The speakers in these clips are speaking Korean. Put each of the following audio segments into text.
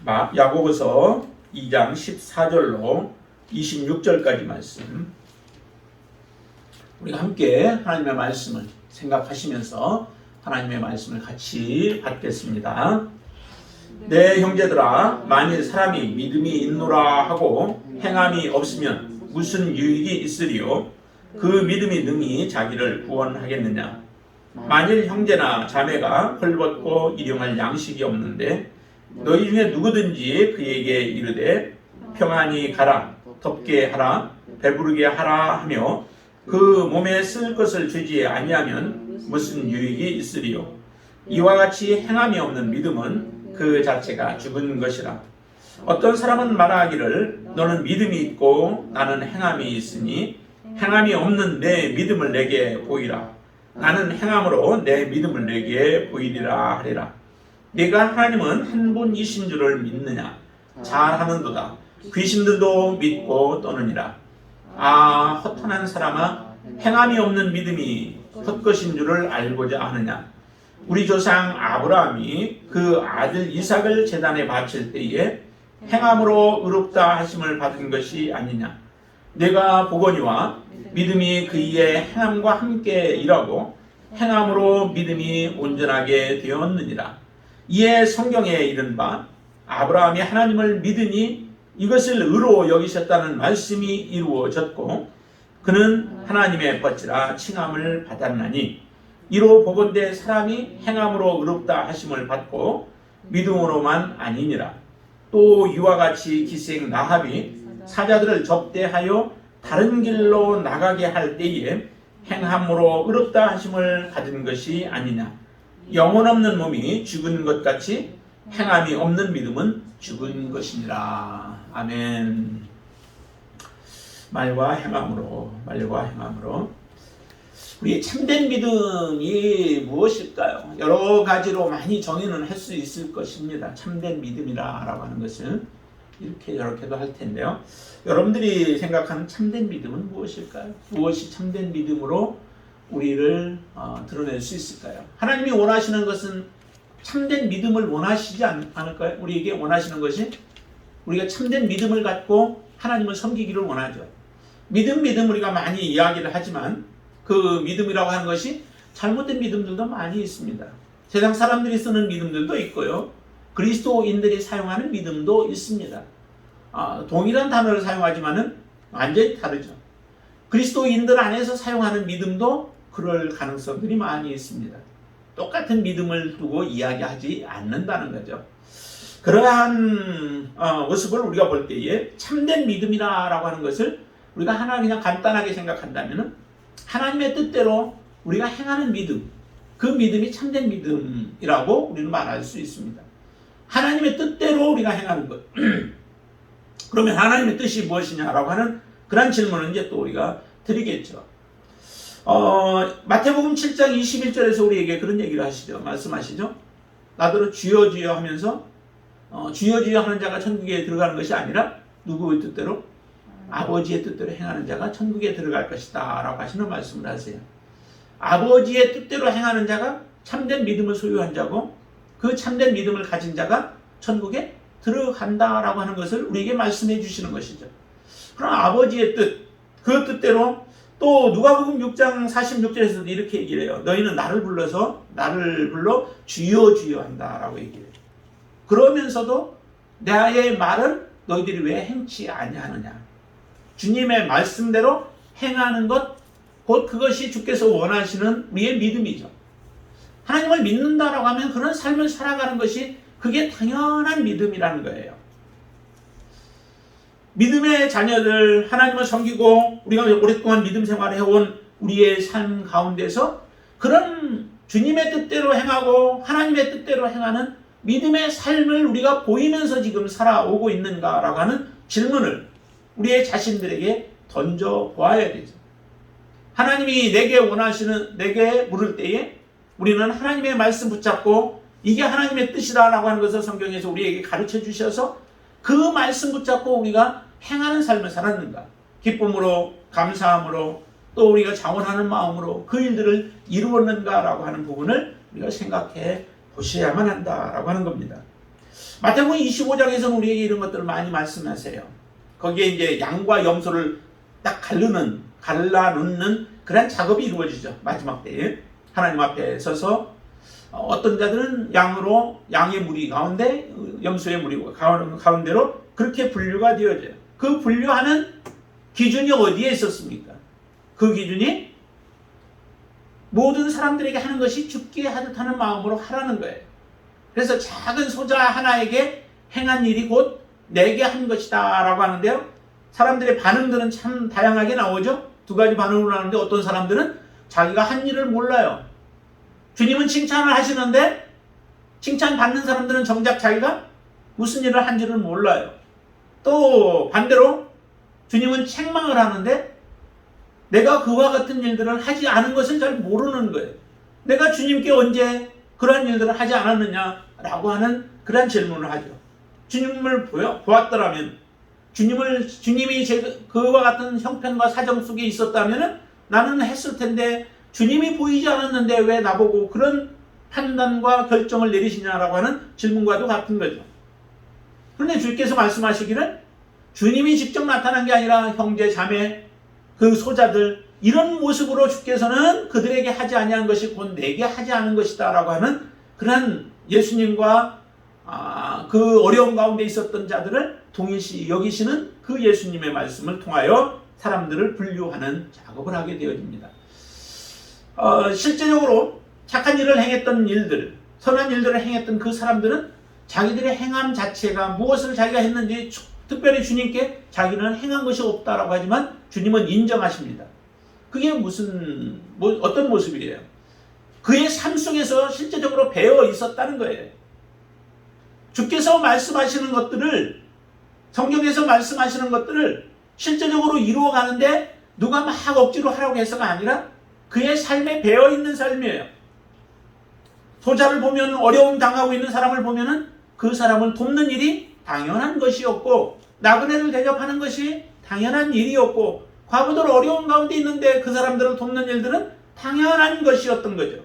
야고보서 2장 14절로 26절까지 말씀, 우리가 함께 하나님의 말씀을 생각하시면서 하나님의 말씀을 같이 받겠습니다. 내 형제들아, 만일 사람이 믿음이 있노라 하고 행함이 없으면 무슨 유익이 있으리요? 그 믿음이 능히 자기를 구원하겠느냐? 만일 형제나 자매가 헐벗고 일용할 양식이 없는데 너희 중에 누구든지 그에게 이르되 평안히 가라, 덥게 하라, 배부르게 하라 하며 그 몸에 쓸 것을 주지 아니하면 무슨 유익이 있으리요? 이와 같이 행함이 없는 믿음은 그 자체가 죽은 것이라. 어떤 사람은 말하기를 너는 믿음이 있고 나는 행함이 있으니 행함이 없는 내 믿음을 내게 보이라. 나는 행함으로 내 믿음을 내게 보이리라 하리라. 네가 하나님은 한 분이신 줄을 믿느냐? 잘하는도다. 귀신들도 믿고 떠느니라. 아, 허탄한 사람아, 행함이 없는 믿음이 헛것인 줄을 알고자 하느냐? 우리 조상 아브라함이 그 아들 이삭을 제단에 바칠 때에 행함으로 의롭다 하심을 받은 것이 아니냐? 내가 보거니와 믿음이 그의 행함과 함께 일하고 행함으로 믿음이 온전하게 되었느니라. 이에 성경에 이른 아브라함이 하나님을 믿으니 이것을 의로 여기셨다는 말씀이 이루어졌고 그는 하나님의 벗지라 칭함을 받았나니 이로 보건대 사람이 행함으로 의롭다 하심을 받고 믿음으로만 아니니라. 또 이와 같이 기생 나합이 사자들을 접대하여 다른 길로 나가게 할 때에 행함으로 의롭다 하심을 받은 것이 아니냐. 영혼 없는 몸이 죽은 것 같이 행함이 없는 믿음은 죽은 것이니라. 아멘. 말과 행함으로 우리의 참된 믿음이 무엇일까요? 여러 가지로 많이 정의는 할 수 있을 것입니다. 참된 믿음이라고 하는 것은 이렇게 저렇게도 할 텐데요. 여러분들이 생각하는 참된 믿음은 무엇일까요? 무엇이 참된 믿음으로 우리를 드러낼 수 있을까요? 하나님이 원하시는 것은 참된 믿음을 원하시지 않을까요? 우리에게 원하시는 것이 우리가 참된 믿음을 갖고 하나님을 섬기기를 원하죠. 믿음 우리가 많이 이야기를 하지만 그 믿음이라고 하는 것이 잘못된 믿음들도 많이 있습니다. 세상 사람들이 쓰는 믿음들도 있고요. 그리스도인들이 사용하는 믿음도 있습니다. 동일한 단어를 사용하지만은 완전히 다르죠. 그리스도인들 안에서 사용하는 믿음도 그럴 가능성들이 많이 있습니다. 똑같은 믿음을 두고 이야기하지 않는다는 거죠. 그러한 모습을 우리가 볼 때에 참된 믿음이라고 하는 것을 우리가 하나 그냥 간단하게 생각한다면 하나님의 뜻대로 우리가 행하는 믿음, 그 믿음이 참된 믿음이라고 우리는 말할 수 있습니다. 하나님의 뜻대로 우리가 행하는 것. 그러면 하나님의 뜻이 무엇이냐라고 하는 그런 질문을 이제 또 우리가 드리겠죠. 마태복음 7장 21절에서 우리에게 그런 얘기를 하시죠. 말씀하시죠. 나더러 주여 주여 하면서 주여 주여 하는 자가 천국에 들어가는 것이 아니라 누구의 뜻대로? 아버지의 뜻대로 행하는 자가 천국에 들어갈 것이다 라고 하시는 말씀을 하세요. 아버지의 뜻대로 행하는 자가 참된 믿음을 소유한 자고 그 참된 믿음을 가진 자가 천국에 들어간다라고 하는 것을 우리에게 말씀해 주시는 것이죠. 그럼 아버지의 뜻, 그 뜻대로 또 누가복음 6장 46절에서도 이렇게 얘기를 해요. 너희는 나를 불러 주여 주여 한다라고 얘기해요. 그러면서도 나의 말을 너희들이 왜 행치 아니하느냐. 주님의 말씀대로 행하는 것, 곧 그것이 주께서 원하시는 우리의 믿음이죠. 하나님을 믿는다라고 하면 그런 삶을 살아가는 것이 그게 당연한 믿음이라는 거예요. 믿음의 자녀들, 하나님을 섬기고 우리가 오랫동안 믿음 생활을 해온 우리의 삶 가운데서 그런 주님의 뜻대로 행하고 하나님의 뜻대로 행하는 믿음의 삶을 우리가 보이면서 지금 살아오고 있는가라고 하는 질문을 우리의 자신들에게 던져보아야 되죠. 하나님이 내게 물을 때에 우리는 하나님의 말씀 붙잡고 이게 하나님의 뜻이다라고 하는 것을 성경에서 우리에게 가르쳐 주셔서 그 말씀 붙잡고 우리가 행하는 삶을 살았는가. 기쁨으로, 감사함으로, 또 우리가 자원하는 마음으로 그 일들을 이루었는가라고 하는 부분을 우리가 생각해 보셔야만 한다라고 하는 겁니다. 마태복음 25장에서는 우리에게 이런 것들을 많이 말씀하세요. 거기에 이제 양과 염소를 딱 갈라놓는 그런 작업이 이루어지죠. 마지막 때에 하나님 앞에 서서 어떤 자들은 양의 무리 가운데 염소의 무리 가운데로 그렇게 분류가 되어져요. 그 분류하는 기준이 어디에 있었습니까? 그 기준이 모든 사람들에게 하는 것이 죽게 하듯 하는 마음으로 하라는 거예요. 그래서 작은 소자 하나에게 행한 일이 곧 내게 한 것이다 라고 하는데요. 사람들의 반응들은 참 다양하게 나오죠. 두 가지 반응으로 나오는데 어떤 사람들은 자기가 한 일을 몰라요. 주님은 칭찬을 하시는데 칭찬받는 사람들은 정작 자기가 무슨 일을 한지를 몰라요. 또 반대로 주님은 책망을 하는데 내가 그와 같은 일들을 하지 않은 것을 잘 모르는 거예요. 내가 주님께 언제 그러한 일들을 하지 않았느냐라고 하는 그런 질문을 하죠. 주님을 보았더라면, 주님이 그와 같은 형편과 사정 속에 있었다면 나는 했을 텐데 주님이 보이지 않았는데 왜 나보고 그런 판단과 결정을 내리시냐라고 하는 질문과도 같은 거죠. 그런데 주께서 말씀하시기를 주님이 직접 나타난 게 아니라 형제, 자매, 그 소자들 이런 모습으로 주께서는 그들에게 하지 아니한 것이 곧 내게 하지 않은 것이다 라고 하는 그런 예수님과 그 어려움 가운데 있었던 자들을 동일시 여기시는 그 예수님의 말씀을 통하여 사람들을 분류하는 작업을 하게 되어집니다. 실제적으로 착한 일을 행했던 일들, 선한 일들을 행했던 그 사람들은 자기들의 행함 자체가 무엇을 자기가 했는지 특별히 주님께 자기는 행한 것이 없다라고 하지만 주님은 인정하십니다. 그게 어떤 모습이에요? 그의 삶 속에서 실제적으로 배어 있었다는 거예요. 주께서 말씀하시는 것들을, 성경에서 말씀하시는 것들을 실제적으로 이루어가는데 누가 막 억지로 하라고 해서가 아니라 그의 삶에 배어 있는 삶이에요. 소자를 보면, 어려움 당하고 있는 사람을 보면은 그 사람을 돕는 일이 당연한 것이었고, 나그네를 대접하는 것이 당연한 일이었고, 과부들 어려운 가운데 있는데 그 사람들을 돕는 일들은 당연한 것이었던 거죠.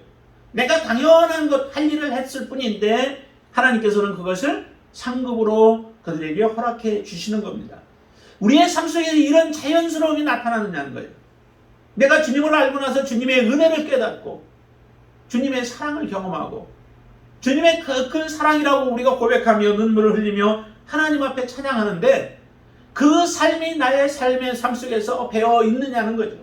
내가 당연한 할 일을 했을 뿐인데 하나님께서는 그것을 상급으로 그들에게 허락해 주시는 겁니다. 우리의 삶 속에서 이런 자연스러움이 나타나느냐는 거예요. 내가 주님을 알고 나서 주님의 은혜를 깨닫고 주님의 사랑을 경험하고 주님의 큰 사랑이라고 우리가 고백하며 눈물을 흘리며 하나님 앞에 찬양하는데 그 삶이 나의 삶의 삶 속에서 배어 있느냐는 거죠.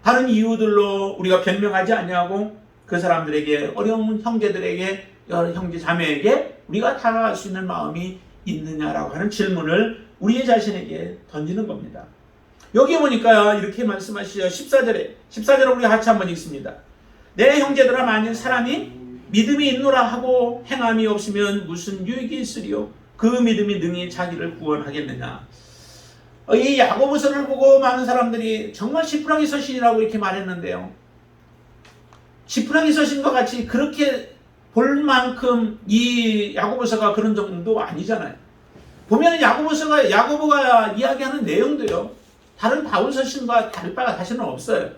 다른 이유들로 우리가 변명하지 아니하고 그 사람들에게, 어려운 형제들에게, 형제 자매에게 우리가 다가갈 수 있는 마음이 있느냐라고 하는 질문을 우리 자신에게 던지는 겁니다. 여기 보니까 이렇게 말씀하시죠. 14절에 우리 같이 한번 읽습니다. 내 형제들아, 만일 사람이 믿음이 있노라 하고 행함이 없으면 무슨 유익이 있으리요? 그 믿음이 능히 자기를 구원하겠느냐. 이 야고보서를 보고 많은 사람들이 정말 지푸라기 서신이라고 이렇게 말했는데요. 지푸라기 서신과 같이 그렇게 볼 만큼 이 야고보서가 그런 정도 아니잖아요. 보면 야고보가 이야기하는 내용도요, 다른 바울 서신과 다를 바가 사실은 없어요.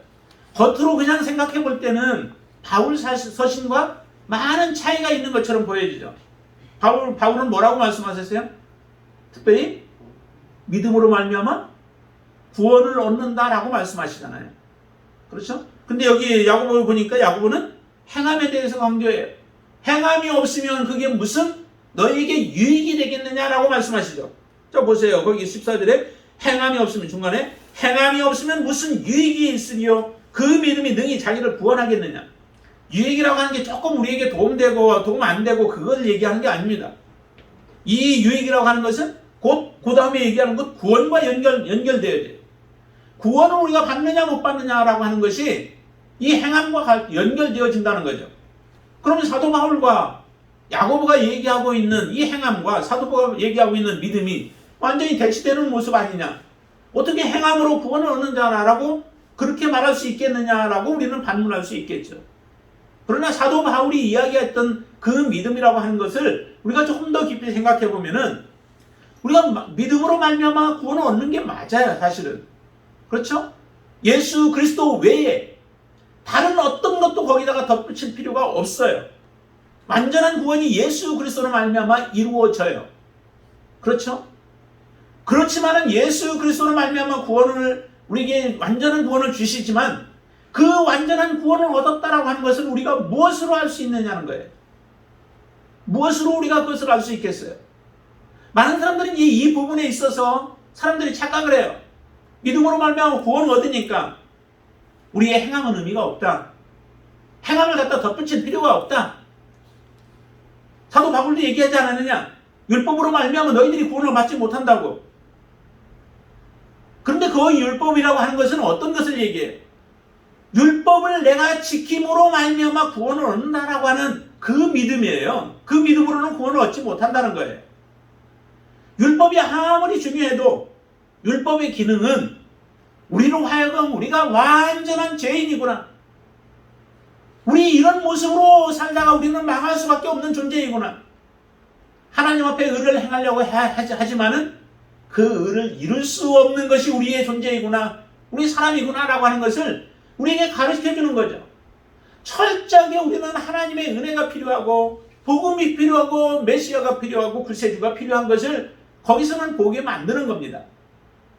겉으로 그냥 생각해 볼 때는 바울 서신과 많은 차이가 있는 것처럼 보여지죠. 바울은 뭐라고 말씀하셨어요? 특별히 믿음으로 말미암아 구원을 얻는다라고 말씀하시잖아요. 그렇죠? 근데 여기 야고보를 보니까 야고보는 행함에 대해서 강조해요. 행함이 없으면 그게 무슨 너희에게 유익이 되겠느냐라고 말씀하시죠. 자, 보세요. 거기 14절에 행함이 없으면, 중간에 행함이 없으면 무슨 유익이 있으리요? 그 믿음이 능히 자기를 구원하겠느냐. 유익이라고 하는 게 조금 우리에게 도움되고 도움 안 되고 그걸 얘기하는 게 아닙니다. 이 유익이라고 하는 것은 그 다음에 얘기하는 것 구원과 연결되어야 돼요. 구원을 우리가 받느냐 못 받느냐라고 하는 것이 이 행함과 연결되어진다는 거죠. 그러면 사도 바울과 야고보가 얘기하고 있는 이 행함과 사도 바울가 얘기하고 있는 믿음이 완전히 대치되는 모습 아니냐. 어떻게 행함으로 구원을 얻는다라고 그렇게 말할 수 있겠느냐라고 우리는 반문할 수 있겠죠. 그러나 사도 바울이 이야기했던 그 믿음이라고 하는 것을 우리가 조금 더 깊이 생각해 보면은 우리가 믿음으로 말미암아 구원을 얻는 게 맞아요, 사실은. 그렇죠? 예수 그리스도 외에 다른 어떤 것도 거기다가 덧붙일 필요가 없어요. 완전한 구원이 예수 그리스도로 말미암아 이루어져요. 그렇죠? 그렇지만은 예수 그리스도로 말미암아 구원을 우리에게 완전한 구원을 주시지만 그 완전한 구원을 얻었다라고 하는 것을 우리가 무엇으로 알 수 있느냐는 거예요. 무엇으로 우리가 그것을 알 수 있겠어요? 많은 사람들은 이 부분에 있어서 사람들이 착각을 해요. 믿음으로 말미암아 구원을 얻으니까 우리의 행함은 의미가 없다. 행함을 갖다 덧붙일 필요가 없다. 사도 바울도 얘기하지 않았느냐? 율법으로 말미암아 너희들이 구원을 받지 못한다고. 그런데 그 율법이라고 하는 것은 어떤 것을 얘기해요? 율법을 내가 지킴으로 말미암아 구원을 얻는다라고 하는 그 믿음이에요. 그 믿음으로는 구원을 얻지 못한다는 거예요. 율법이 아무리 중요해도 율법의 기능은 우리로 하여금 우리가 완전한 죄인이구나. 우리 이런 모습으로 살다가 우리는 망할 수밖에 없는 존재이구나. 하나님 앞에 의를 행하려고 하지만은 그 의를 이룰 수 없는 것이 우리의 존재이구나. 우리 사람이구나 라고 하는 것을 우리에게 가르쳐 주는 거죠. 철저하게 우리는 하나님의 은혜가 필요하고 복음이 필요하고 메시아가 필요하고 구세주가 필요한 것을 거기서는 보게 만드는 겁니다.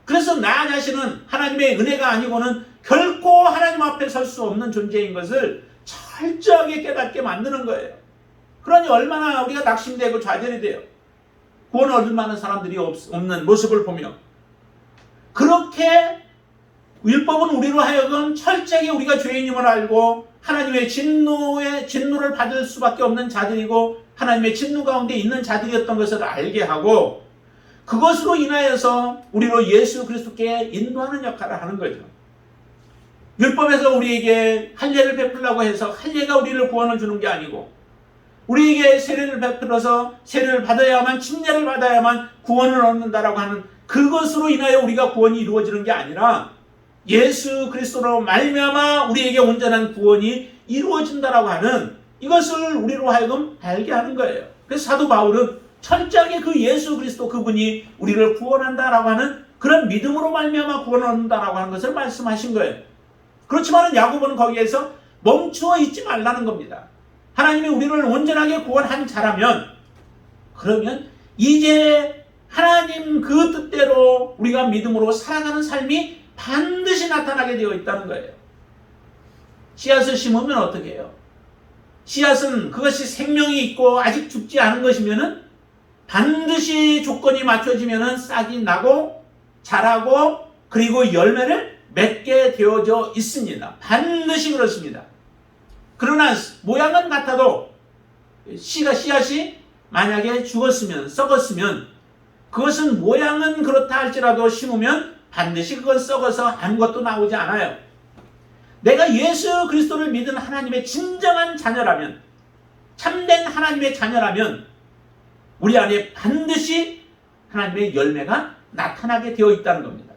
그래서 나 자신은 하나님의 은혜가 아니고는 결코 하나님 앞에 설 수 없는 존재인 것을 철저하게 깨닫게 만드는 거예요. 그러니 얼마나 우리가 낙심되고 좌절이 돼요. 구원 얻을 만한 사람들이 없는 모습을 보며 그렇게 율법은 우리로 하여금 철저하게 우리가 죄인임을 알고 하나님의 진노를 받을 수밖에 없는 자들이고 하나님의 진노 가운데 있는 자들이었던 것을 알게 하고 그것으로 인하여서 우리로 예수 그리스도께 인도하는 역할을 하는 거죠. 율법에서 우리에게 할례를 베풀라고 해서 할례가 우리를 구원을 주는 게 아니고 우리에게 세례를 베풀어서 세례를 받아야만 침례를 받아야만 구원을 얻는다라고 하는 그것으로 인하여 우리가 구원이 이루어지는 게 아니라 예수 그리스도로 말미암아 우리에게 온전한 구원이 이루어진다라고 하는 이것을 우리로 하여금 알게 하는 거예요. 그래서 사도 바울은 철저하게 그 예수 그리스도 그분이 우리를 구원한다라고 하는 그런 믿음으로 말미암아 구원을 얻는다라고 하는 것을 말씀하신 거예요. 그렇지만 야고보는 거기에서 멈추어 있지 말라는 겁니다. 하나님이 우리를 온전하게 구원한 자라면 그러면 이제 하나님 그 뜻대로 우리가 믿음으로 살아가는 삶이 반드시 나타나게 되어 있다는 거예요. 씨앗을 심으면 어떻게 해요? 씨앗은 그것이 생명이 있고 아직 죽지 않은 것이면은 반드시 조건이 맞춰지면은 싹이 나고 자라고 그리고 열매를 맺게 되어져 있습니다. 반드시 그렇습니다. 그러나 모양은 같아도 씨앗이 만약에 죽었으면 썩었으면 그것은 모양은 그렇다 할지라도 심으면 반드시 그건 썩어서 아무것도 나오지 않아요. 내가 예수 그리스도를 믿은 하나님의 진정한 자녀라면 참된 하나님의 자녀라면 우리 안에 반드시 하나님의 열매가 나타나게 되어 있다는 겁니다.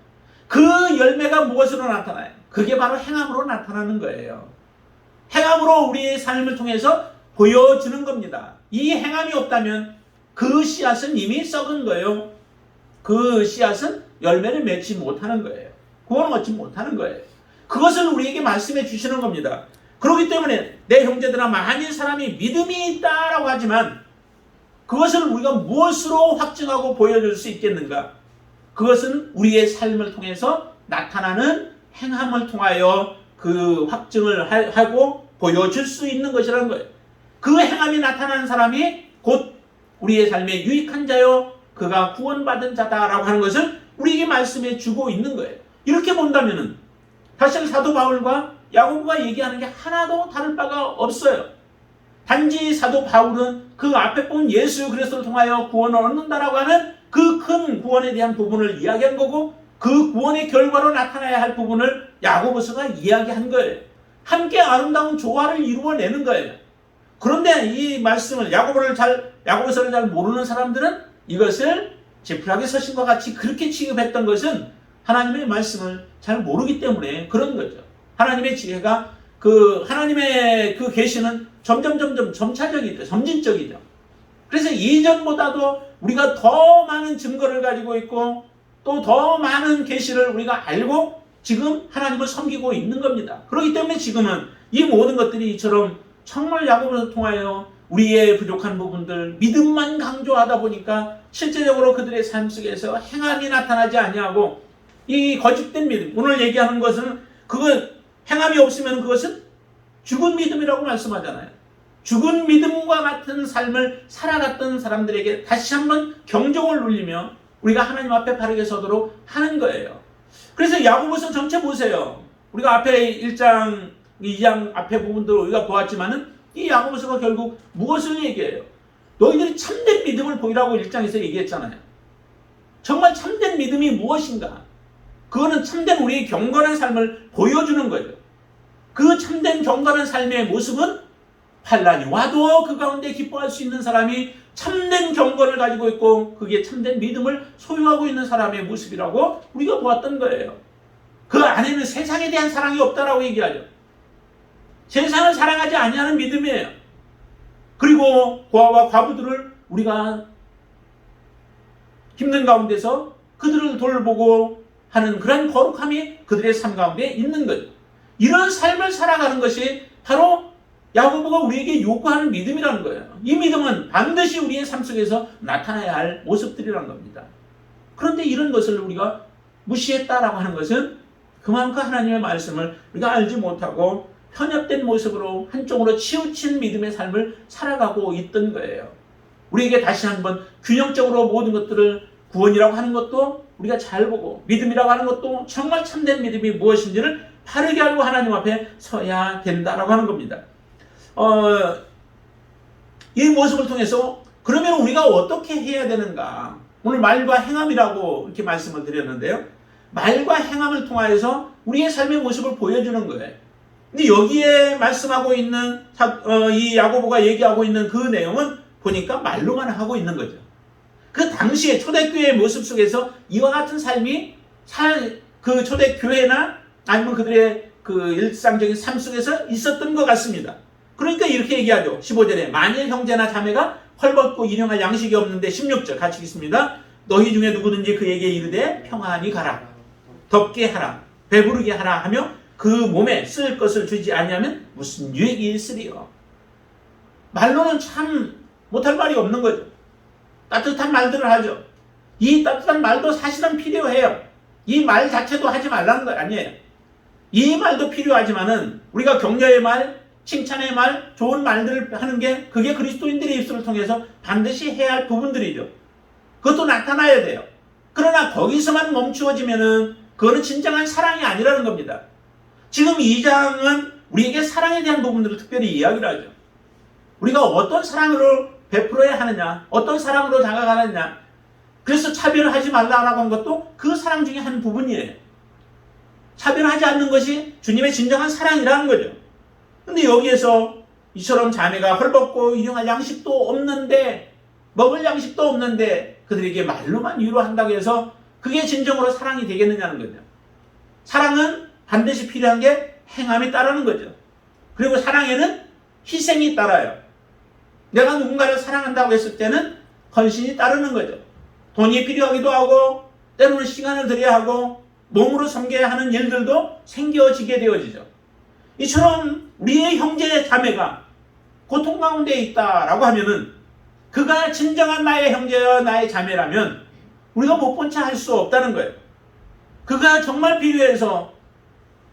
그 열매가 무엇으로 나타나요? 그게 바로 행함으로 나타나는 거예요. 행함으로 우리의 삶을 통해서 보여주는 겁니다. 이 행함이 없다면 그 씨앗은 이미 썩은 거예요. 그 씨앗은 열매를 맺지 못하는 거예요. 구원을 얻지 못하는 거예요. 그것을 우리에게 말씀해 주시는 겁니다. 그렇기 때문에 내 형제들아 만일 사람이 믿음이 있다라고 하지만 그것을 우리가 무엇으로 확증하고 보여줄 수 있겠는가? 그것은 우리의 삶을 통해서 나타나는 행함을 통하여 그 확증을 하고 보여줄 수 있는 것이라는 거예요. 그 행함이 나타나는 사람이 곧 우리의 삶에 유익한 자요 그가 구원받은 자다라고 하는 것을 우리에게 말씀해 주고 있는 거예요. 이렇게 본다면은 사실 사도 바울과 야고보가 얘기하는 게 하나도 다를 바가 없어요. 단지 사도 바울은 그 앞에 본 예수 그리스도를 통하여 구원을 얻는다라고 하는 그 큰 구원에 대한 부분을 이야기한 거고 그 구원의 결과로 나타나야 할 부분을 야고보서가 이야기한 거예요. 함께 아름다운 조화를 이루어내는 거예요. 그런데 이 말씀을 야고보서를 잘 모르는 사람들은 이것을 지푸라기 서신과 같이 그렇게 취급했던 것은 하나님의 말씀을 잘 모르기 때문에 그런 거죠. 하나님의 지혜가 하나님의 그 계시는 점점 점차적이죠. 점진적이죠. 그래서 이전보다도 우리가 더 많은 증거를 가지고 있고 또 더 많은 계시를 우리가 알고 지금 하나님을 섬기고 있는 겁니다. 그렇기 때문에 지금은 이 모든 것들이 이처럼 정말 야고보를 통하여 우리의 부족한 부분들, 믿음만 강조하다 보니까 실제적으로 그들의 삶 속에서 행함이 나타나지 아니하고 이 거짓된 믿음, 오늘 얘기하는 것은 행함이 없으면 그것은 죽은 믿음이라고 말씀하잖아요. 죽은 믿음과 같은 삶을 살아갔던 사람들에게 다시 한번 경종을 울리며 우리가 하나님 앞에 바르게 서도록 하는 거예요. 그래서 야고보서 전체 보세요. 우리가 앞에 1장, 2장 앞에 부분들을 우리가 보았지만은 이 야고보서가 결국 무엇을 얘기해요? 너희들이 참된 믿음을 보이라고 1장에서 얘기했잖아요. 정말 참된 믿음이 무엇인가? 그거는 참된 우리의 경건한 삶을 보여주는 거죠. 그 참된 경건한 삶의 모습은 환난이 와도 그 가운데 기뻐할 수 있는 사람이 참된 경건을 가지고 있고 그게 참된 믿음을 소유하고 있는 사람의 모습이라고 우리가 보았던 거예요. 그 안에는 세상에 대한 사랑이 없다라고 얘기하죠. 세상을 사랑하지 아니하는 믿음이에요. 그리고 고아와 과부들을 우리가 힘든 가운데서 그들을 돌보고 하는 그런 거룩함이 그들의 삶 가운데 있는 거죠. 이런 삶을 살아가는 것이 바로 야고보가 우리에게 요구하는 믿음이라는 거예요. 이 믿음은 반드시 우리의 삶 속에서 나타나야 할 모습들이라는 겁니다. 그런데 이런 것을 우리가 무시했다라고 하는 것은 그만큼 하나님의 말씀을 우리가 알지 못하고 편협된 모습으로 한쪽으로 치우친 믿음의 삶을 살아가고 있던 거예요. 우리에게 다시 한번 균형적으로 모든 것들을 구원이라고 하는 것도 우리가 잘 보고 믿음이라고 하는 것도 정말 참된 믿음이 무엇인지를 바르게 알고 하나님 앞에 서야 된다라고 하는 겁니다. 이 모습을 통해서 그러면 우리가 어떻게 해야 되는가? 오늘 말과 행함이라고 이렇게 말씀을 드렸는데요. 말과 행함을 통하여서 우리의 삶의 모습을 보여주는 거예요. 근데 여기에 말씀하고 있는 이 야고보가 얘기하고 있는 그 내용은 보니까 말로만 하고 있는 거죠. 그 당시에 초대교회의 모습 속에서 이와 같은 삶이 그 초대교회나 아니면 그들의 그 일상적인 삶 속에서 있었던 것 같습니다. 그러니까 이렇게 얘기하죠. 15절에 만일 형제나 자매가 헐벗고 일용할 양식이 없는데 16절 같이 읽습니다. 너희 중에 누구든지 그에게 이르되 평안히 가라, 덥게 하라, 배부르게 하라 하며 그 몸에 쓸 것을 주지 아니하면 무슨 유익이 있으리요. 말로는 참 못할 말이 없는 거죠. 따뜻한 말들을 하죠. 이 따뜻한 말도 사실은 필요해요. 이 말 자체도 하지 말라는 거 아니에요. 이 말도 필요하지만은 우리가 격려의 말, 칭찬의 말, 좋은 말들을 하는 게 그게 그리스도인들의 입술을 통해서 반드시 해야 할 부분들이죠. 그것도 나타나야 돼요. 그러나 거기서만 멈추어지면은 그거는 진정한 사랑이 아니라는 겁니다. 지금 2장은 우리에게 사랑에 대한 부분들을 특별히 이야기를 하죠. 우리가 어떤 사랑으로 베풀어야 하느냐, 어떤 사랑으로 다가가느냐. 그래서 차별을 하지 말라라고 한 것도 그 사랑 중에 한 부분이에요. 차별하지 않는 것이 주님의 진정한 사랑이라는 거죠. 근데 여기에서 이처럼 자매가 헐벗고 일용할 양식도 없는데, 먹을 양식도 없는데 그들에게 말로만 위로한다고 해서 그게 진정으로 사랑이 되겠느냐는 거죠. 사랑은 반드시 필요한 게 행함이 따르는 거죠. 그리고 사랑에는 희생이 따라요. 내가 누군가를 사랑한다고 했을 때는 헌신이 따르는 거죠. 돈이 필요하기도 하고 때로는 시간을 들여야 하고 몸으로 섬겨야 하는 일들도 생겨지게 되어지죠. 이처럼 우리의 형제 자매가 고통 가운데 있다라고 하면은 그가 진정한 나의 형제와 나의 자매라면 우리가 못 본 체 할 수 없다는 거예요. 그가 정말 필요해서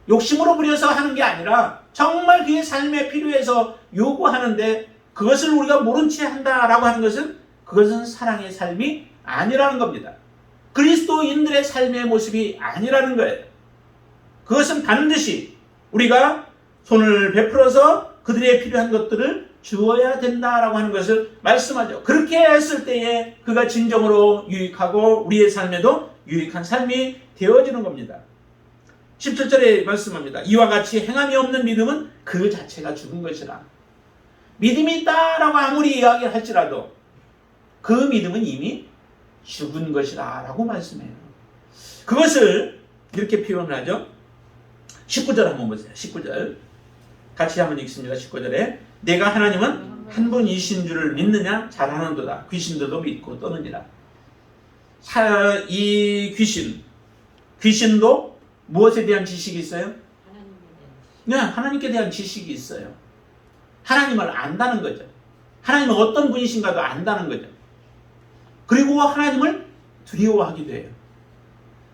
욕심으로 부려서 하는 게 아니라 정말 그의 삶에 필요해서 요구하는데 그것을 우리가 모른 채 한다라고 하는 것은 그것은 사랑의 삶이 아니라는 겁니다. 그리스도인들의 삶의 모습이 아니라는 거예요. 그것은 반드시 우리가 손을 베풀어서 그들의 필요한 것들을 주어야 된다라고 하는 것을 말씀하죠. 그렇게 했을 때에 그가 진정으로 유익하고 우리의 삶에도 유익한 삶이 되어지는 겁니다. 17절에 말씀합니다. 이와 같이 행함이 없는 믿음은 그 자체가 죽은 것이라. 믿음이 있다라고 아무리 이야기를 할지라도 그 믿음은 이미 죽은 것이라 라고 말씀해요. 그것을 이렇게 표현을 하죠. 19절 한번 보세요. 19절 같이 한번 읽습니다. 19절에 내가 하나님은 한 분이신 줄을 믿느냐? 잘하는도다. 귀신들도 믿고 떠느니라. 이 귀신도 무엇에 대한 지식이 있어요? 네, 하나님께 대한 지식이 있어요. 하나님을 안다는 거죠. 하나님은 어떤 분이신가도 안다는 거죠. 그리고 하나님을 두려워하기도 해요.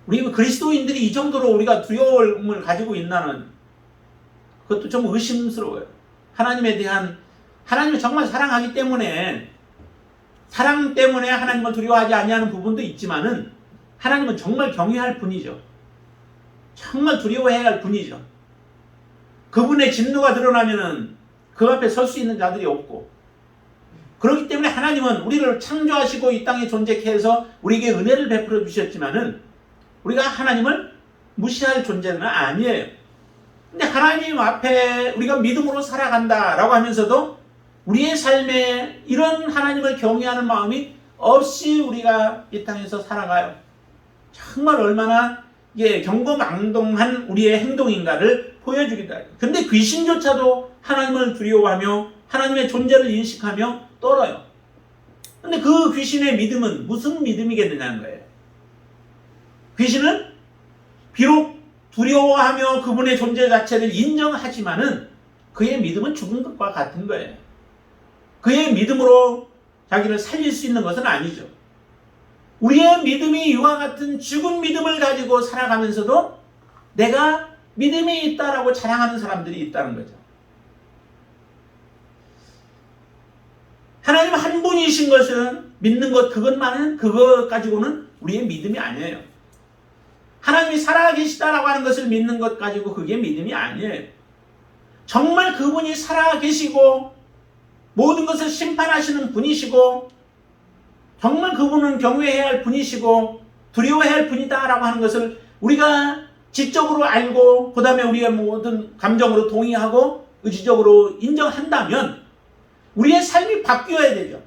우리 그리스도인들이 이 정도로 우리가 두려움을 가지고 있나는 그것도 좀 의심스러워요. 하나님을 정말 사랑하기 때문에 사랑 때문에 하나님을 두려워하지 아니하는 부분도 있지만은 하나님은 정말 경외할 분이죠. 정말 두려워해야 할 분이죠. 그분의 진노가 드러나면은 그 앞에 설 수 있는 자들이 없고, 그렇기 때문에 하나님은 우리를 창조하시고 이 땅에 존재케 해서 우리에게 은혜를 베풀어 주셨지만은 우리가 하나님을 무시할 존재는 아니에요. 근데 하나님 앞에 우리가 믿음으로 살아간다라고 하면서도 우리의 삶에 이런 하나님을 경외하는 마음이 없이 우리가 이 땅에서 살아가요. 정말 얼마나 경거망동한 우리의 행동인가를 보여주기도 해요. 근데 귀신조차도 하나님을 두려워하며 하나님의 존재를 인식하며 떨어요. 근데 그 귀신의 믿음은 무슨 믿음이겠느냐는 거예요. 귀신은 비록 두려워하며 그분의 존재 자체를 인정하지만은 그의 믿음은 죽은 것과 같은 거예요. 그의 믿음으로 자기를 살릴 수 있는 것은 아니죠. 우리의 믿음이 이와 같은 죽은 믿음을 가지고 살아가면서도 내가 믿음이 있다라고 자랑하는 사람들이 있다는 거죠. 하나님 한 분이신 것은 믿는 것 그것만은 그것 가지고는 우리의 믿음이 아니에요. 하나님이 살아계시다라고 하는 것을 믿는 것 가지고 그게 믿음이 아니에요. 정말 그분이 살아계시고 모든 것을 심판하시는 분이시고 정말 그분은 경외해야 할 분이시고 두려워해야 할 분이다라고 하는 것을 우리가 지적으로 알고 그 다음에 우리가 모든 감정으로 동의하고 의지적으로 인정한다면 우리의 삶이 바뀌어야 되죠.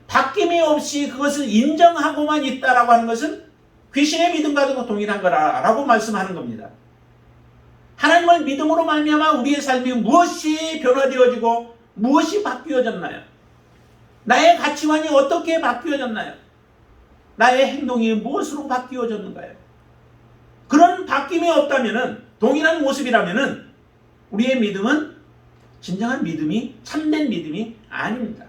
바뀜이 없이 그것을 인정하고만 있다라고 하는 것은 귀신의 믿음과도 동일한 거라고 말씀하는 겁니다. 하나님을 믿음으로 말미암아 우리의 삶이 무엇이 변화되어지고 무엇이 바뀌어졌나요? 나의 가치관이 어떻게 바뀌어졌나요? 나의 행동이 무엇으로 바뀌어졌는가요? 그런 바뀜이 없다면은, 동일한 모습이라면은 우리의 믿음은 진정한 믿음이, 참된 믿음이 아닙니다.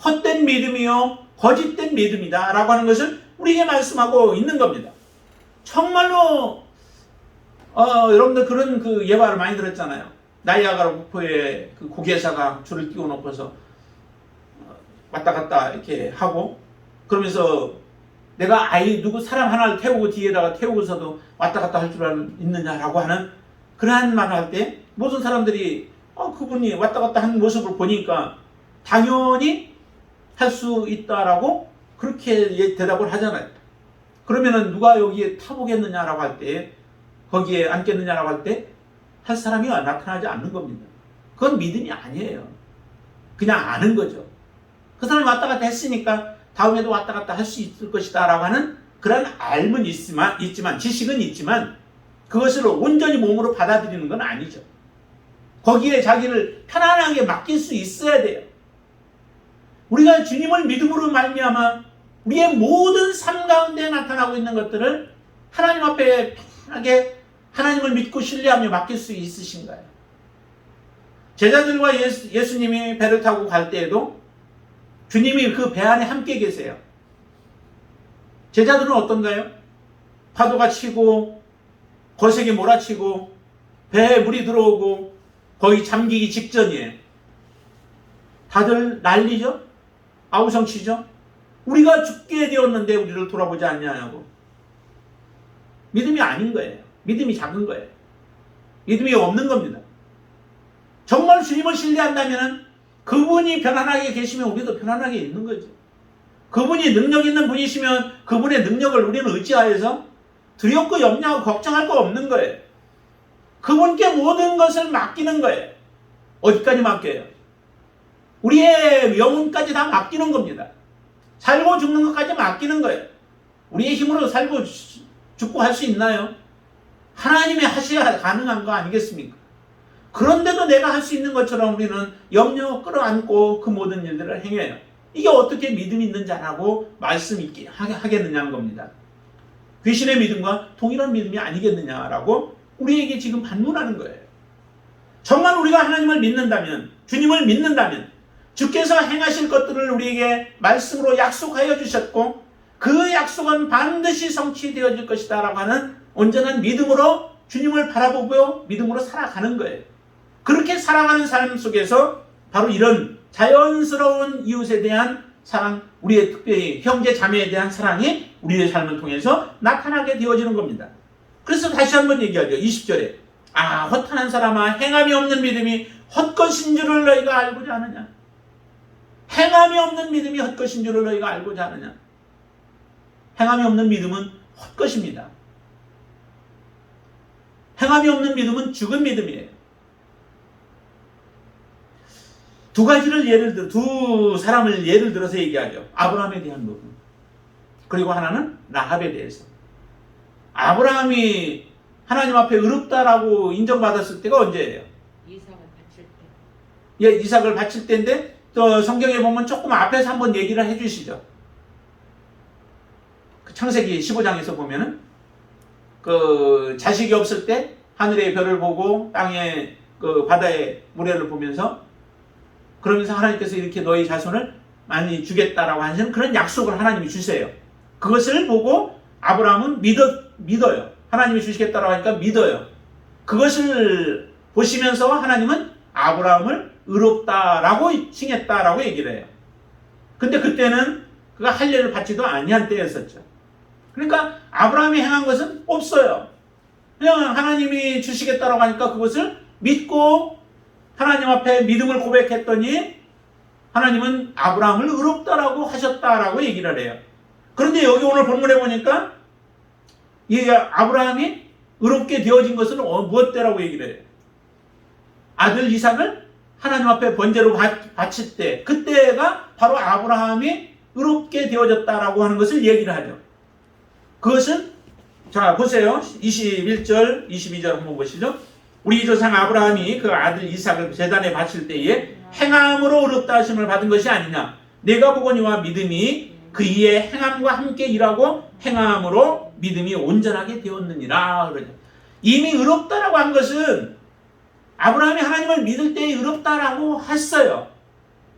헛된 믿음이요 거짓된 믿음이다 라고 하는 것을 우리에게 말씀하고 있는 겁니다. 정말로 여러분들 그런 그 예화를 많이 들었잖아요. 나이아가라 폭포에 그 고개사가 줄을 띄워놓고서 왔다 갔다 이렇게 하고, 그러면서 내가 누구 사람 하나를 태우고 뒤에다가 태우고서도 왔다 갔다 할 줄 있느냐라고 하는 그러한 말을 할 때 모든 사람들이 그분이 왔다 갔다 하는 모습을 보니까 당연히 할 수 있다라고 그렇게 대답을 하잖아요. 그러면은 누가 여기에 타보겠느냐라고 할 때, 거기에 앉겠느냐라고 할 때 할 사람이 나타나지 않는 겁니다. 그건 믿음이 아니에요. 그냥 아는 거죠. 그 사람이 왔다 갔다 했으니까 다음에도 왔다 갔다 할 수 있을 것이다 라고 하는 그런 알은 있지만 지식은 있지만 그것을 온전히 몸으로 받아들이는 건 아니죠. 거기에 자기를 편안하게 맡길 수 있어야 돼요. 우리가 주님을 믿음으로 말미암아 우리의 모든 삶 가운데 나타나고 있는 것들을 하나님 앞에 편하게 하나님을 믿고 신뢰하며 맡길 수 있으신가요? 제자들과 예수님이 배를 타고 갈 때에도 주님이 그 배 안에 함께 계세요. 제자들은 어떤가요? 파도가 치고 거세게 몰아치고 배에 물이 들어오고 거의 잠기기 직전이에요. 다들 난리죠? 아우성치죠? 우리가 죽게 되었는데 우리를 돌아보지 않냐고. 믿음이 아닌 거예요. 믿음이 작은 거예요. 믿음이 없는 겁니다. 정말 주님을 신뢰한다면 그분이 편안하게 계시면 우리도 편안하게 있는 거죠. 그분이 능력 있는 분이시면 그분의 능력을 우리는 의지하여서 두렵고 염려하고 걱정할 거 없는 거예요. 그분께 모든 것을 맡기는 거예요. 어디까지 맡겨요? 우리의 영혼까지 다 맡기는 겁니다. 살고 죽는 것까지 맡기는 거예요. 우리의 힘으로 살고 죽고 할 수 있나요? 하나님이 하셔야 가능한 거 아니겠습니까? 그런데도 내가 할 수 있는 것처럼 우리는 염려 끌어안고 그 모든 일들을 행해요. 이게 어떻게 믿음이 있는 자라고 말씀 있게 하겠느냐는 겁니다. 귀신의 믿음과 동일한 믿음이 아니겠느냐라고 우리에게 지금 반문하는 거예요. 정말 우리가 하나님을 믿는다면, 주님을 믿는다면, 주께서 행하실 것들을 우리에게 말씀으로 약속하여 주셨고 그 약속은 반드시 성취되어질 것이다 라고 하는 온전한 믿음으로 주님을 바라보고 믿음으로 살아가는 거예요. 그렇게 살아가는 삶 속에서 바로 이런 자연스러운 이웃에 대한 사랑, 우리의 특별히 형제 자매에 대한 사랑이 우리의 삶을 통해서 나타나게 되어지는 겁니다. 그래서 다시 한번 얘기하죠. 20절에 허탄한 사람아, 행함이 없는 믿음이 헛것인 줄을 너희가 알고자 하느냐. 행함이 없는 믿음이 헛것인 줄을 너희가 알고자 하느냐. 행함이 없는 믿음은 헛것입니다. 행함이 없는 믿음은 죽은 믿음이에요. 두 사람을 예를 들어서 얘기하죠. 아브라함에 대한 부분. 그리고 하나는 라합에 대해서. 아브라함이 하나님 앞에 의롭다라고 인정받았을 때가 언제예요? 이삭을 바칠 때. 예, 이삭을 바칠 때인데 또 성경에 보면 조금 앞에서 한번 얘기를 해주시죠. 그 창세기 15장에서 보면은 그 자식이 없을 때 하늘의 별을 보고 땅의 그 바다의 모래를 보면서 그러면서 하나님께서 이렇게 너희 자손을 많이 주겠다라고 하시는 그런 약속을 하나님이 주세요. 그것을 보고 아브라함은 믿어요. 하나님이 주시겠다라고 하니까 믿어요. 그것을 보시면서 하나님은 아브라함을 의롭다라고 칭했다라고 얘기를 해요. 근데 그때는 그가 할례를 받지도 아니한 때였었죠. 그러니까 아브라함이 행한 것은 없어요. 그냥 하나님이 주시겠다라고 하니까 그것을 믿고 하나님 앞에 믿음을 고백했더니 하나님은 아브라함을 의롭다라고 하셨다라고 얘기를 해요. 그런데 여기 오늘 본문에 보니까 이 아브라함이 의롭게 되어진 것은 무엇 때라고 얘기를 해요? 아들 이삭을 하나님 앞에 번제로 바칠 때, 그때가 바로 아브라함이 의롭게 되어졌다라고 하는 것을 얘기를 하죠. 그것은 자 보세요. 21절 22절 한번 보시죠. 우리 조상 아브라함이 그 아들 이삭을 제단에 바칠 때에 행함으로 의롭다 하심을 받은 것이 아니냐. 내가 보거니와 믿음이 그 이의 행함과 함께 일하고 행함으로 믿음이 온전하게 되었느니라. 그러죠. 이미 의롭다라고 한 것은 아브라함이 하나님을 믿을 때에 의롭다라고 했어요.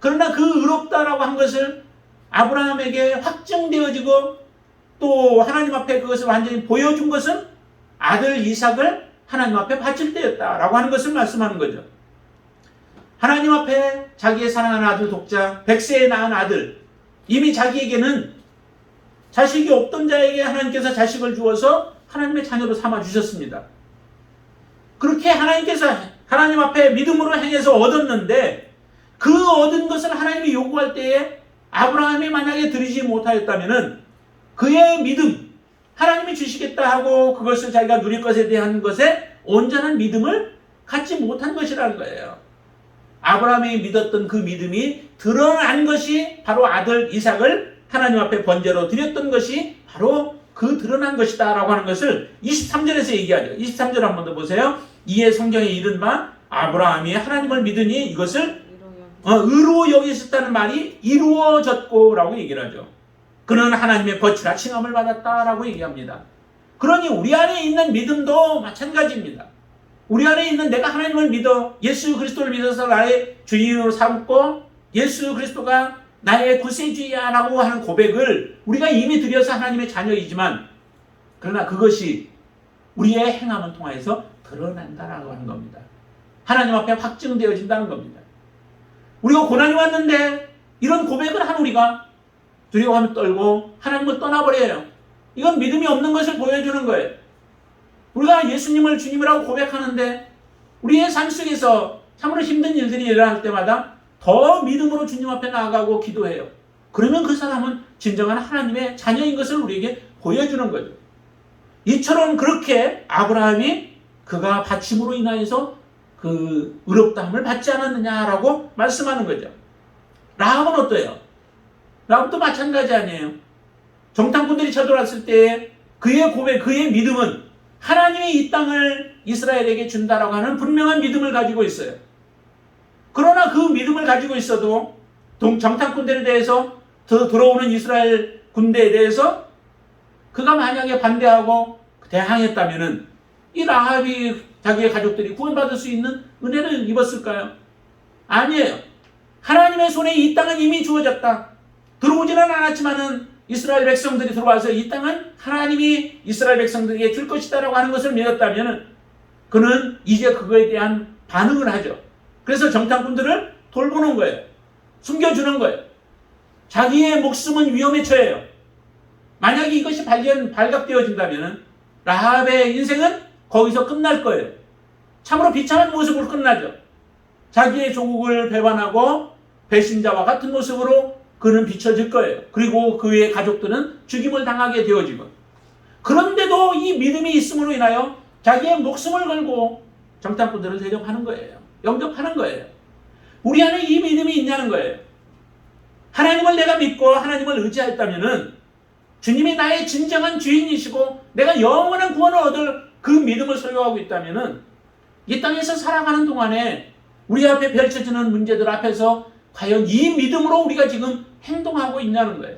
그러나 그 의롭다라고 한 것을 아브라함에게 확증되어지고 또 하나님 앞에 그것을 완전히 보여준 것은 아들 이삭을 하나님 앞에 바칠 때였다라고 하는 것을 말씀하는 거죠. 하나님 앞에 자기의 사랑하는 아들 독자, 100세에 낳은 아들, 이미 자기에게는 자식이 없던 자에게 하나님께서 자식을 주어서 하나님의 자녀로 삼아 주셨습니다. 그렇게 하나님께서 하나님 앞에 믿음으로 행해서 얻었는데 그 얻은 것을 하나님이 요구할 때에 아브라함이 만약에 드리지 못하였다면 그의 믿음, 하나님이 주시겠다 하고 그것을 자기가 누릴 것에 대한 것에 온전한 믿음을 갖지 못한 것이라는 거예요. 아브라함이 믿었던 그 믿음이 드러난 것이 바로 아들 이삭을 하나님 앞에 번제로 드렸던 것이 바로 그 드러난 것이다 라고 하는 것을 23절에서 얘기하죠. 23절 한번 더 보세요. 이에 성경에 이른 바 아브라함이 하나님을 믿으니 이것을 의로 여기셨다는 말이 이루어졌고 라고 얘기를 하죠. 그는 하나님의 거치라 칭함을 받았다라고 얘기합니다. 그러니 우리 안에 있는 믿음도 마찬가지입니다. 우리 안에 있는 내가 하나님을 믿어 예수 그리스도를 믿어서 나의 주인으로 삼고 예수 그리스도가 나의 구세주야 라고 하는 고백을 우리가 이미 드려서 하나님의 자녀이지만 그러나 그것이 우리의 행함을 통해서 드러난다라고 하는 겁니다. 하나님 앞에 확증되어진다는 겁니다. 우리가 고난이 왔는데 이런 고백을 한 우리가 두려워하며 떨고 하나님을 떠나버려요. 이건 믿음이 없는 것을 보여주는 거예요. 우리가 예수님을 주님이라고 고백하는데 우리의 삶 속에서 참으로 힘든 일들이 일어날 때마다 더 믿음으로 주님 앞에 나아가고 기도해요. 그러면 그 사람은 진정한 하나님의 자녀인 것을 우리에게 보여주는 거죠. 이처럼 그렇게 아브라함이 그가 바침으로 인하여서 그 의롭다함을 받지 않았느냐라고 말씀하는 거죠. 라합은 어때요? 라합도 마찬가지 아니에요. 정탐꾼들이 쳐들어왔을 때 그의 고백, 그의 믿음은 하나님이 이 땅을 이스라엘에게 준다라고 하는 분명한 믿음을 가지고 있어요. 그러나 그 믿음을 가지고 있어도 정탐꾼들에 대해서 들어오는 이스라엘 군대에 대해서 그가 만약에 반대하고 대항했다면 이 라합이 자기의 가족들이 구원받을 수 있는 은혜를 입었을까요? 아니에요. 하나님의 손에 이 땅은 이미 주어졌다. 들어오지는 않았지만은 이스라엘 백성들이 들어와서 이 땅은 하나님이 이스라엘 백성들에게 줄 것이다라고 하는 것을 믿었다면 그는 이제 그거에 대한 반응을 하죠. 그래서 정탐꾼들을 돌보는 거예요. 숨겨주는 거예요. 자기의 목숨은 위험에 처해요. 만약에 이것이 발각되어진다면 라합의 인생은 거기서 끝날 거예요. 참으로 비참한 모습으로 끝나죠. 자기의 조국을 배반하고 배신자와 같은 모습으로 그는 비춰질 거예요. 그리고 그의 가족들은 죽임을 당하게 되어지고, 그런데도 이 믿음이 있음으로 인하여 자기의 목숨을 걸고 정탐꾼들을 대접하는 거예요. 영접하는 거예요. 우리 안에 이 믿음이 있냐는 거예요. 하나님을 내가 믿고 하나님을 의지했다면은 주님이 나의 진정한 주인이시고 내가 영원한 구원을 얻을 그 믿음을 소유하고 있다면은 이 땅에서 살아가는 동안에 우리 앞에 펼쳐지는 문제들 앞에서 과연 이 믿음으로 우리가 지금 행동하고 있냐는 거예요.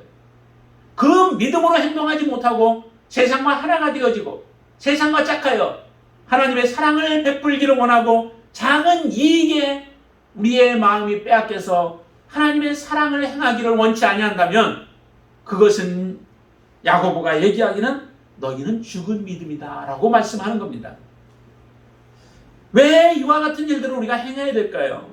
그 믿음으로 행동하지 못하고 세상과 하나가 되어지고 세상과 짝하여 하나님의 사랑을 베풀기를 원하고 작은 이익에 우리의 마음이 빼앗겨서 하나님의 사랑을 행하기를 원치 아니한다면 그것은 야고보가 얘기하기는 너희는 죽은 믿음이다 라고 말씀하는 겁니다. 왜 이와 같은 일들을 우리가 행해야 될까요?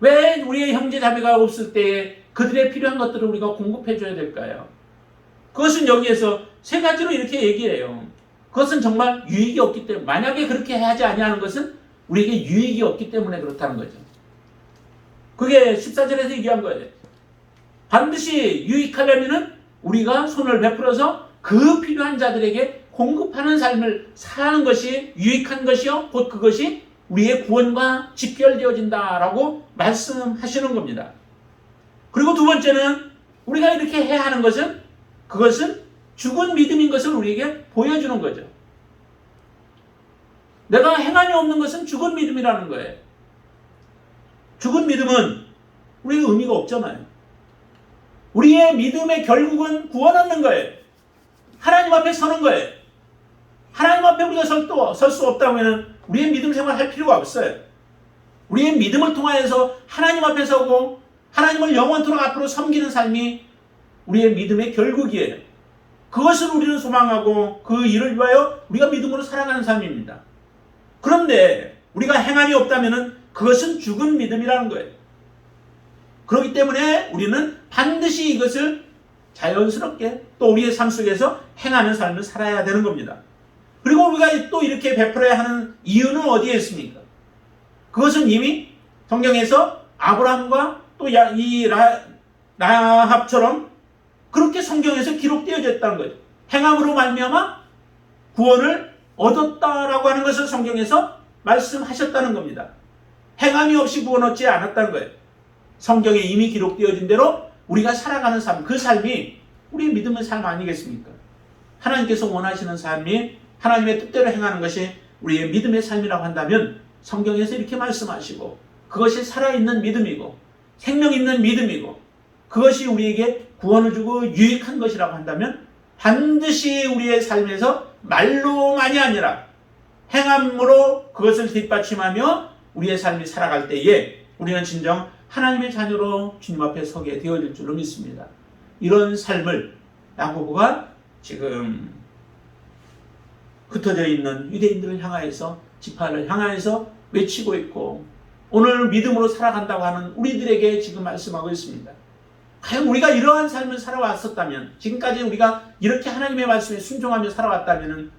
왜 우리의 형제 자매가 없을 때에 그들의 필요한 것들을 우리가 공급해 줘야 될까요? 그것은 여기에서 세 가지로 이렇게 얘기해요. 그것은 정말 유익이 없기 때문에, 만약에 그렇게 하지 아니하는 것은 우리에게 유익이 없기 때문에 그렇다는 거죠. 그게 14절에서 얘기한 거예요. 반드시 유익하려면 우리가 손을 베풀어서 그 필요한 자들에게 공급하는 삶을 사는 것이 유익한 것이요, 곧 그것이 우리의 구원과 직결되어진다라고 말씀하시는 겁니다. 그리고 두 번째는 우리가 이렇게 해야 하는 것은 그것은 죽은 믿음인 것을 우리에게 보여주는 거죠. 내가 행함이 없는 것은 죽은 믿음이라는 거예요. 죽은 믿음은 우리가 의미가 없잖아요. 우리의 믿음의 결국은 구원 얻는 거예요. 하나님 앞에 서는 거예요. 하나님 앞에 우리가 설 수 없다면 우리의 믿음 생활 할 필요가 없어요. 우리의 믿음을 통하여서 하나님 앞에 서고 하나님을 영원토록 앞으로 섬기는 삶이 우리의 믿음의 결국이에요. 그것을 우리는 소망하고 그 일을 위하여 우리가 믿음으로 살아가는 삶입니다. 그런데 우리가 행함이 없다면 그것은 죽은 믿음이라는 거예요. 그렇기 때문에 우리는 반드시 이것을 자연스럽게 또 우리의 삶 속에서 행하는 삶을 살아야 되는 겁니다. 그리고 우리가 또 이렇게 베풀어야 하는 이유는 어디에 있습니까? 그것은 이미 성경에서 아브라함과 또 이 라합처럼 그렇게 성경에서 기록되어졌다는 거예요. 행함으로 말미암아 구원을 얻었다라고 하는 것을 성경에서 말씀하셨다는 겁니다. 행함이 없이 구원 얻지 않았다는 거예요. 성경에 이미 기록되어진 대로 우리가 살아가는 삶, 그 삶이 우리의 믿음의 삶 아니겠습니까? 하나님께서 원하시는 삶이 하나님의 뜻대로 행하는 것이 우리의 믿음의 삶이라고 한다면 성경에서 이렇게 말씀하시고 그것이 살아있는 믿음이고 생명 있는 믿음이고 그것이 우리에게 구원을 주고 유익한 것이라고 한다면 반드시 우리의 삶에서 말로만이 아니라 행함으로 그것을 뒷받침하며 우리의 삶이 살아갈 때에 우리는 진정 하나님의 자녀로 주님 앞에 서게 되어질 줄로 믿습니다. 이런 삶을 야고보가 지금 흩어져 있는 유대인들을 향하여서 지파를 향하여서 외치고 있고 오늘 믿음으로 살아간다고 하는 우리들에게 지금 말씀하고 있습니다. 과연 우리가 이러한 삶을 살아왔었다면 지금까지 우리가 이렇게 하나님의 말씀에 순종하며 살아왔다면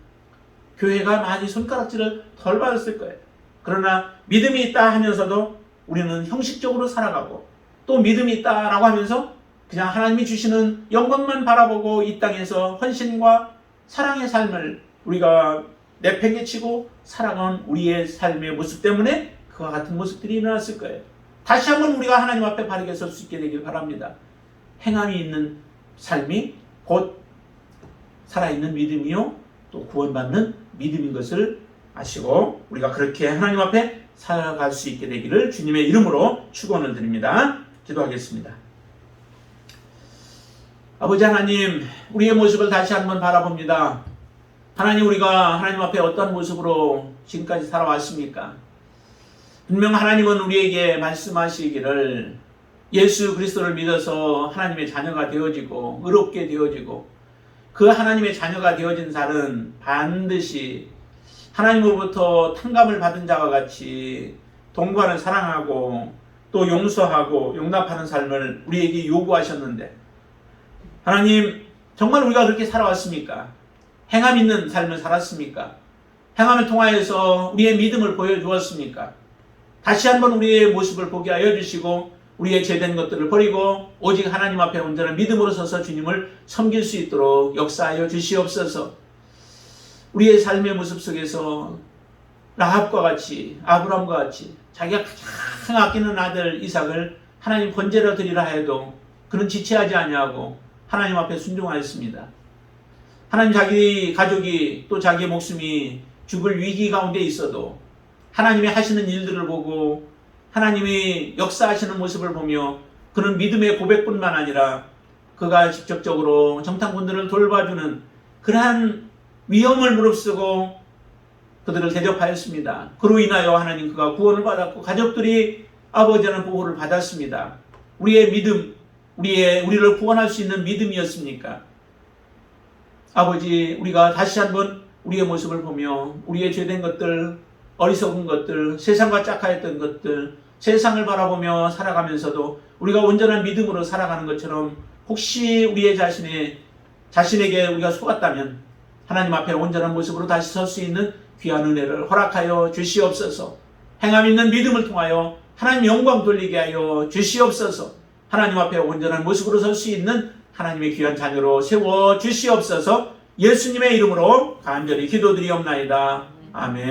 교회가 많이 손가락질을 덜 받았을 거예요. 그러나 믿음이 있다 하면서도 우리는 형식적으로 살아가고 또 믿음이 있다라고 하면서 그냥 하나님이 주시는 영광만 바라보고 이 땅에서 헌신과 사랑의 삶을 우리가 내팽개치고 살아가는 우리의 삶의 모습 때문에 그와 같은 모습들이 일어났을 거예요. 다시 한번 우리가 하나님 앞에 바르게 설 수 있게 되길 바랍니다. 행함이 있는 삶이 곧 살아있는 믿음이요 또 구원받는 믿음인 것을 아시고 우리가 그렇게 하나님 앞에 살아갈 수 있게 되기를 주님의 이름으로 축원을 드립니다. 기도하겠습니다. 아버지 하나님, 우리의 모습을 다시 한번 바라봅니다. 하나님, 우리가 하나님 앞에 어떤 모습으로 지금까지 살아왔습니까? 분명 하나님은 우리에게 말씀하시기를 예수 그리스도를 믿어서 하나님의 자녀가 되어지고 의롭게 되어지고 그 하나님의 자녀가 되어진 자는 반드시 하나님으로부터 탕감을 받은 자와 같이 동거하는 사랑하고 또 용서하고 용납하는 삶을 우리에게 요구하셨는데 하나님 정말 우리가 그렇게 살아왔습니까? 행함 있는 삶을 살았습니까? 행함을 통하여서 우리의 믿음을 보여주었습니까? 다시 한번 우리의 모습을 보게 하여 주시고 우리의 죄된 것들을 버리고 오직 하나님 앞에 온전한 믿음으로 서서 주님을 섬길 수 있도록 역사하여 주시옵소서. 우리의 삶의 모습 속에서 라합과 같이 아브람과 같이 자기가 가장 아끼는 아들 이삭을 하나님 번제로 드리라 해도 그는 지체하지 아니하고 하나님 앞에 순종하였습니다. 하나님 자기 가족이 또 자기의 목숨이 죽을 위기 가운데 있어도 하나님이 하시는 일들을 보고 하나님이 역사하시는 모습을 보며 그는 믿음의 고백뿐만 아니라 그가 직접적으로 정탐꾼들을 돌봐주는 그러한 위험을 무릅쓰고 그들을 대접하였습니다. 그로 인하여 하나님 그가 구원을 받았고 가족들이 아버지라는 보호를 받았습니다. 우리의 믿음, 우리를 구원할 수 있는 믿음이었습니까? 아버지, 우리가 다시 한번 우리의 모습을 보며 우리의 죄된 것들, 어리석은 것들, 세상과 짝하였던 것들, 세상을 바라보며 살아가면서도 우리가 온전한 믿음으로 살아가는 것처럼 혹시 우리의 자신에게 우리가 속았다면 하나님 앞에 온전한 모습으로 다시 설 수 있는 귀한 은혜를 허락하여 주시옵소서. 행함 있는 믿음을 통하여 하나님 영광 돌리게 하여 주시옵소서. 하나님 앞에 온전한 모습으로 설 수 있는 하나님의 귀한 자녀로 세워 주시옵소서. 예수님의 이름으로 간절히 기도드리옵나이다. 아멘.